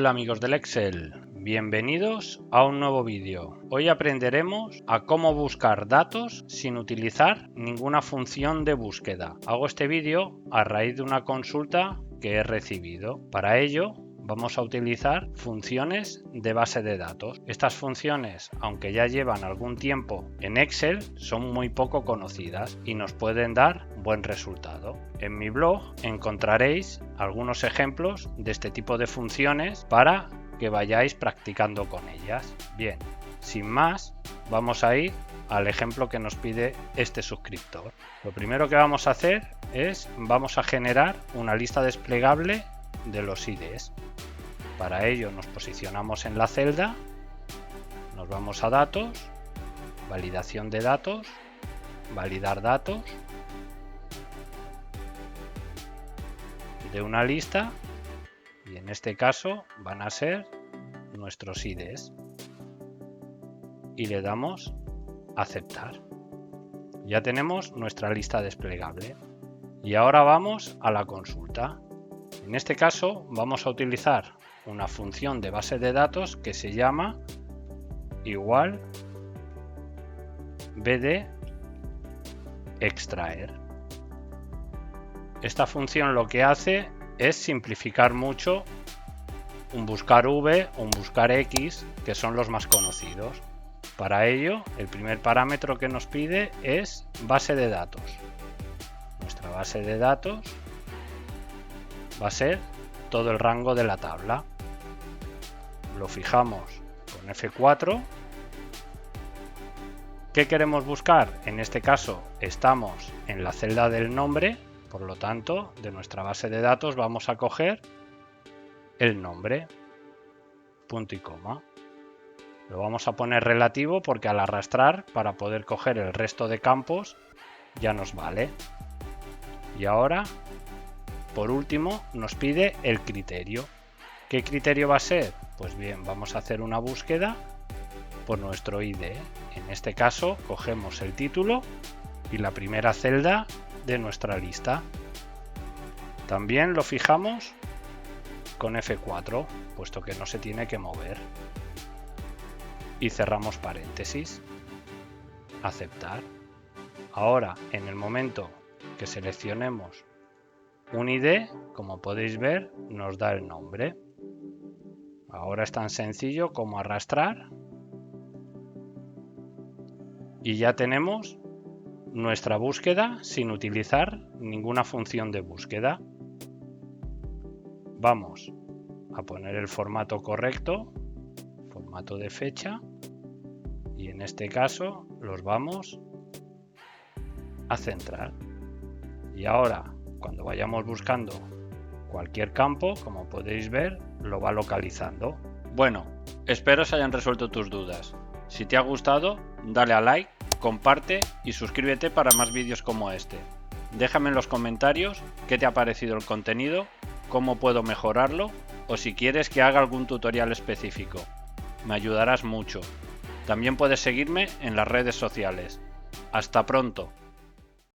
Hola amigos del Excel, bienvenidos a un nuevo vídeo. Hoy aprenderemos a cómo buscar datos sin utilizar ninguna función de búsqueda. Hago este vídeo a raíz de una consulta que he recibido. Para ello vamos a utilizar funciones de base de datos. Estas funciones, aunque ya llevan algún tiempo en Excel, son muy poco conocidas y nos pueden dar buen resultado. En mi blog encontraréis algunos ejemplos de este tipo de funciones para que vayáis practicando con ellas. Bien, sin más, vamos a ir al ejemplo que nos pide este suscriptor. Lo primero que vamos a hacer es vamos a generar una lista desplegable de los IDs. Para ello nos posicionamos en la celda, nos vamos a datos, validación de datos, validar datos de una lista, y en este caso van a ser nuestros IDs, y le damos a aceptar. Ya tenemos nuestra lista desplegable y ahora vamos a la consulta. En este caso vamos a utilizar una función de base de datos que se llama igual bd extraer. Esta función lo que hace es simplificar mucho un buscar v o un buscar x, que son los más conocidos. Para ello, el primer parámetro que nos pide es base de datos. Nuestra base de datos va a ser todo el rango de la tabla. Lo fijamos con F4. ¿Qué queremos buscar? En este caso estamos en la celda del nombre, por lo tanto, de nuestra base de datos vamos a coger el nombre, punto y coma. Lo vamos a poner relativo porque al arrastrar, para poder coger el resto de campos, ya nos vale. Y ahora, por último, nos pide el criterio. ¿Qué criterio va a ser? Pues bien, vamos a hacer una búsqueda por nuestro ID. En este caso, cogemos el título y la primera celda de nuestra lista. También lo fijamos con F4, puesto que no se tiene que mover. Y cerramos paréntesis. Aceptar. Ahora, en el momento que seleccionemos un ID, como podéis ver, nos da el nombre. Ahora es tan sencillo como arrastrar y ya tenemos nuestra búsqueda sin utilizar ninguna función de búsqueda. Vamos a poner el formato correcto, formato de fecha, y en este caso los vamos a centrar. Y ahora, cuando vayamos buscando cualquier campo, como podéis ver, lo va localizando. Bueno, espero se hayan resuelto tus dudas. Si te ha gustado, dale a like, comparte y suscríbete para más vídeos como este. Déjame en los comentarios qué te ha parecido el contenido, cómo puedo mejorarlo o si quieres que haga algún tutorial específico. Me ayudarás mucho. También puedes seguirme en las redes sociales. Hasta pronto.